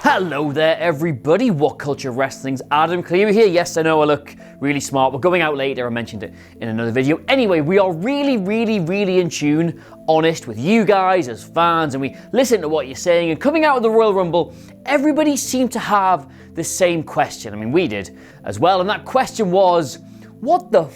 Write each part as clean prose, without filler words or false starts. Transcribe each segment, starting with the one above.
Hello there everybody, WhatCulture Wrestling's Adam Cleary here. Yes, I know I look really smart. We're going out later, I mentioned it in another video. Anyway, we are really in tune, honest with you guys as fans, and we listen to what you're saying. And coming out of the Royal Rumble, everybody seemed to have the same question. I mean, we did as well. And that question was, what the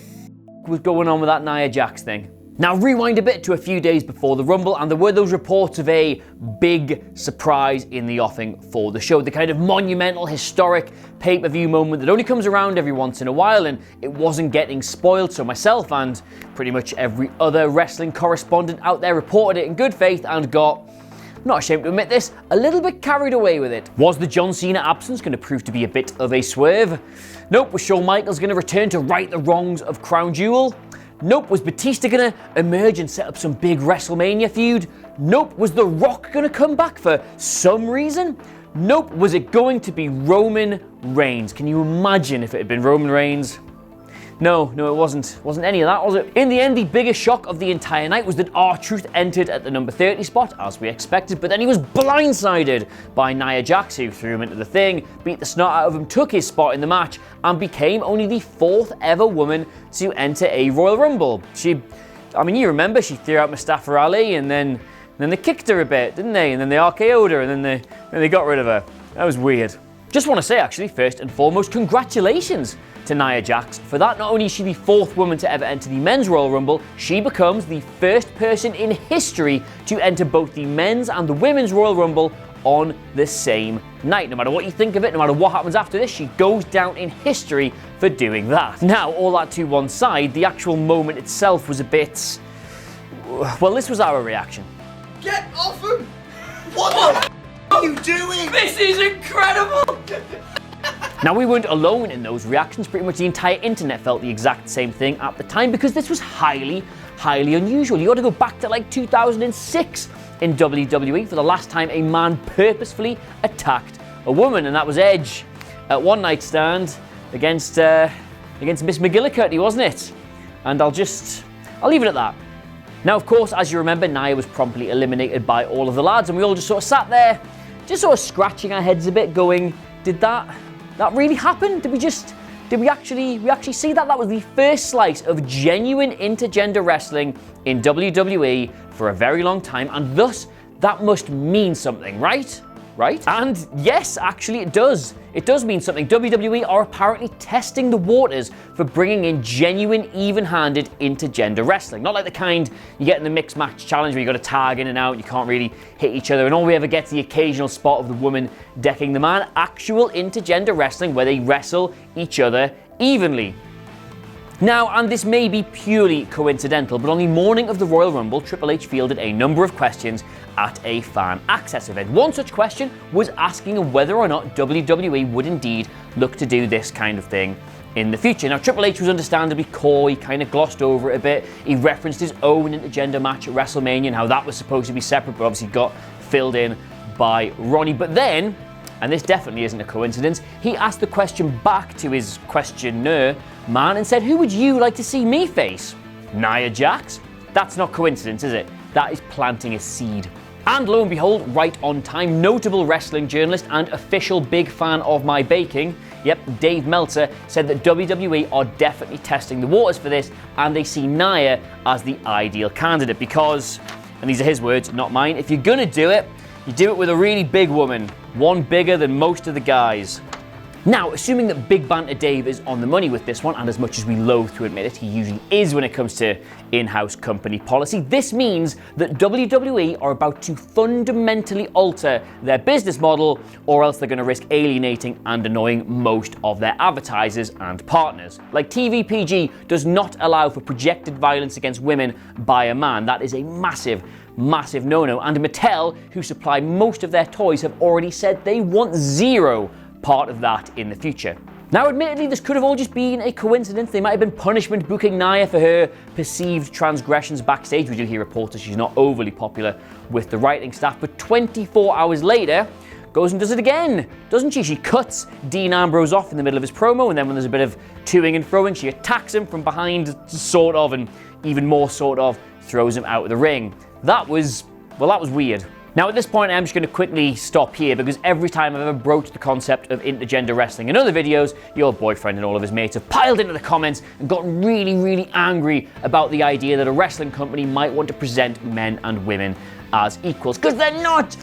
was going on with that Nia Jax thing? Now rewind a bit to a few days before the Rumble, and there were those reports of a big surprise in the offing for the show. The kind of monumental, historic pay-per-view moment that only comes around every once in a while, and it wasn't getting spoiled, so myself and pretty much every other wrestling correspondent out there reported it in good faith and got, not ashamed to admit this, a little bit carried away with it. Was the John Cena absence going to prove to be a bit of a swerve? Nope. Was Shawn Michaels going to return to right the wrongs of Crown Jewel? Nope. Was Batista going to emerge and set up some big WrestleMania feud? Nope. Was The Rock going to come back for some reason? Nope. Was it going to be Roman Reigns? Can you imagine if it had been Roman Reigns? No, it wasn't any of that, was it? In the end, the biggest shock of the entire night was that R-Truth entered at the number 30 spot, as we expected, but then he was blindsided by Nia Jax, who threw him into the thing, beat the snot out of him, took his spot in the match, and became only the 4th ever woman to enter a Royal Rumble. You remember, she threw out Mustafa Ali, and then they kicked her a bit, didn't they? And then they RKO'd her, and then they got rid of her. That was weird. Just want to say, actually, first and foremost, congratulations to Nia Jax for that. Not only is she the 4th woman to ever enter the Men's Royal Rumble, she becomes the first person in history to enter both the Men's and the Women's Royal Rumble on the same night. No matter what you think of it, no matter what happens after this, she goes down in history for doing that. Now, all that to one side, the actual moment itself was a bit... well, this was our reaction. Get off him! What the are you doing? This is incredible! Now, we weren't alone in those reactions. Pretty much the entire internet felt the exact same thing at the time, because this was highly unusual. You got to go back to like 2006 in WWE for the last time a man purposefully attacked a woman, and that was Edge at One Night Stand against Miss McGillicuddy, wasn't it? And I'll leave it at that. Now, of course, as you remember, Nia was promptly eliminated by all of the lads, and we all just sort of sat there, just sort of scratching our heads a bit, going, did that really happen? Did we actually see that? That was the first slice of genuine intergender wrestling in WWE for a very long time, and thus that must mean something, right? And yes, actually it does. It does mean something. WWE are apparently testing the waters for bringing in genuine, even-handed intergender wrestling. Not like the kind you get in the mixed match challenge where you got to tag in and out, you can't really hit each other, and all we ever get is the occasional spot of the woman decking the man. Actual intergender wrestling where they wrestle each other evenly. Now, and this may be purely coincidental, but on the morning of the Royal Rumble, Triple H fielded a number of questions at a fan access event. One such question was asking whether or not WWE would indeed look to do this kind of thing in the future. Now, Triple H was understandably coy, kind of glossed over it a bit. He referenced his own intergender match at WrestleMania and how that was supposed to be separate, but obviously got filled in by Ronnie. But then, and this definitely isn't a coincidence, he asked the question back to his questioner man and said, who would you like to see me face? Nia Jax? That's not coincidence, is it? That is planting a seed. And lo and behold, right on time, notable wrestling journalist and official big fan of my baking, Dave Meltzer, said that WWE are definitely testing the waters for this, and they see Nia as the ideal candidate because, and these are his words, not mine, if you're gonna do it, you do it with a really big woman, one bigger than most of the guys. Now, assuming that Big Banter Dave is on the money with this one, and as much as we loathe to admit it, he usually is when it comes to in-house company policy, this means that WWE are about to fundamentally alter their business model, or else they're going to risk alienating and annoying most of their advertisers and partners. Like, TVPG does not allow for projected violence against women by a man. That is a massive no-no, and Mattel, who supply most of their toys, have already said they want zero part of that in the future. Now, admittedly, this could have all just been a coincidence. They might have been punishment booking Nia for her perceived transgressions backstage. We do hear reports that she's not overly popular with the writing staff, but 24 hours later, goes and does it again, doesn't she? She cuts Dean Ambrose off in the middle of his promo, and then when there's a bit of toing and froing, she attacks him from behind, and even more throws him out of the ring. That was weird. Now at this point I'm just going to quickly stop here because every time I've ever broached the concept of intergender wrestling in other videos, your boyfriend and all of his mates have piled into the comments and gotten really angry about the idea that a wrestling company might want to present men and women as equals. Because they're not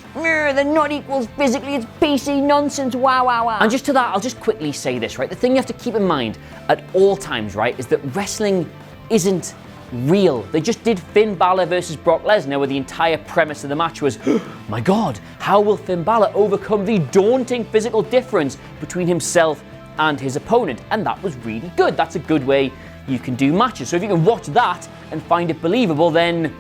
equals physically, it's PC nonsense, wow. And just to that, I'll just quickly say this, right? The thing you have to keep in mind at all times, right, is that wrestling isn't real. They just did Finn Bálor versus Brock Lesnar where the entire premise of the match was, oh my god, how will Finn Bálor overcome the daunting physical difference between himself and his opponent? And that was really good. That's a good way you can do matches. So if you can watch that and find it believable, then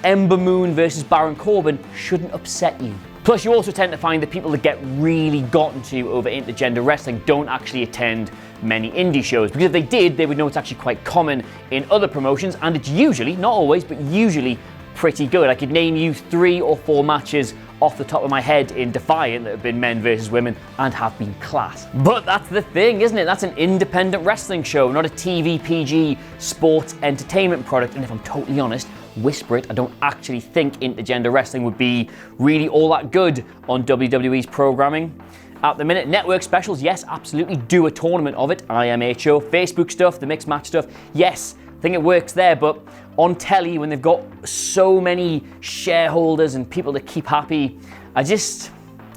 Ember Moon versus Baron Corbin shouldn't upset you. Plus, you also tend to find that people that get really gotten to over intergender wrestling don't actually attend many indie shows, because if they did, they would know it's actually quite common in other promotions, and it's usually, not always, but usually pretty good. I could name you 3 or 4 matches off the top of my head in Defiant that have been men versus women and have been class. But that's the thing, isn't it? That's an independent wrestling show, not a TV PG sports entertainment product. And if I'm totally honest, whisper it, I don't actually think intergender wrestling would be really all that good on WWE's programming. At the minute, network specials, yes, absolutely, do a tournament of it. IMHO, Facebook stuff, the mixed match stuff, yes, I think it works there, but on telly, when they've got so many shareholders and people to keep happy, I'll just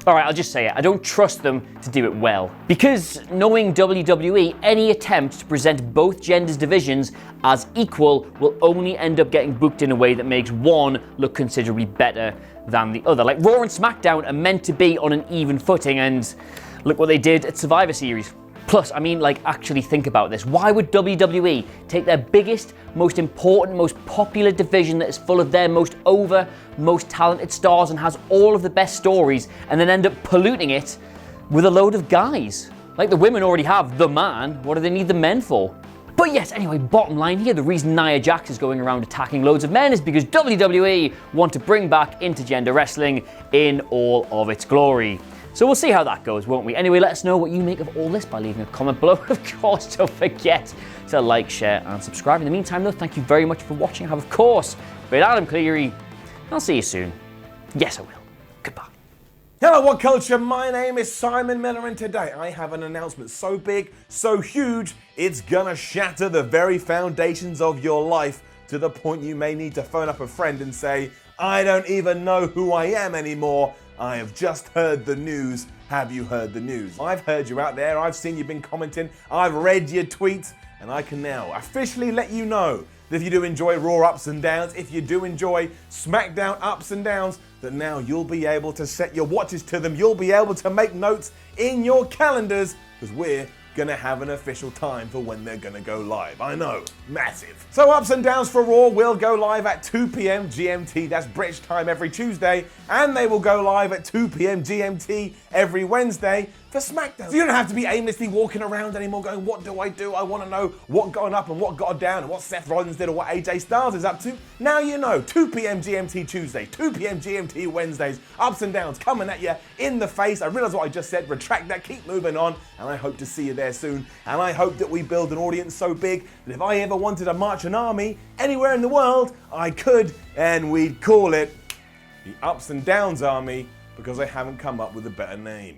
say it, I don't trust them to do it well. Because knowing WWE, any attempt to present both genders divisions as equal will only end up getting booked in a way that makes one look considerably better than the other. Like Raw and SmackDown are meant to be on an even footing, and look what they did at Survivor Series. Plus, I mean, like, actually think about this. Why would WWE take their biggest, most important, most popular division that is full of their most over, most talented stars and has all of the best stories, and then end up polluting it with a load of guys? Like, the women already have the man. What do they need the men for? But yes, anyway, bottom line here, the reason Nia Jax is going around attacking loads of men is because WWE want to bring back intergender wrestling in all of its glory. So we'll see how that goes, won't we? Anyway, let us know what you make of all this by leaving a comment below. Of course, don't forget to like, share, and subscribe. In the meantime, though, thank you very much for watching. I have, of course, been Adam Cleary. I'll see you soon. Yes, I will. Goodbye. Hello, WhatCulture. My name is Simon Miller, and today I have an announcement so big, so huge, it's gonna shatter the very foundations of your life to the point you may need to phone up a friend and say, I don't even know who I am anymore. I have just heard the news. Have you heard the news? I've heard you out there. I've seen you've been commenting. I've read your tweets, and I can now officially let you know that if you do enjoy Raw ups and downs, if you do enjoy SmackDown ups and downs, that now you'll be able to set your watches to them. You'll be able to make notes in your calendars, because we're gonna have an official time for when they're gonna go live. I know, massive. So Ups and Downs for Raw will go live at 2 p.m. GMT, that's British time every Tuesday, and they will go live at 2 p.m. GMT every Wednesday for SmackDown. So you don't have to be aimlessly walking around anymore going, what do? I want to know what got up and what got down and what Seth Rollins did or what AJ Styles is up to. Now you know, 2 p.m. GMT Tuesday, 2 p.m. GMT Wednesdays, Ups and Downs coming at you in the face. I realise what I just said, retract that, keep moving on, and I hope to see you there soon. And I hope that we build an audience so big that if I ever wanted to march an army anywhere in the world, I could, and we'd call it the Ups and Downs Army, because I haven't come up with a better name.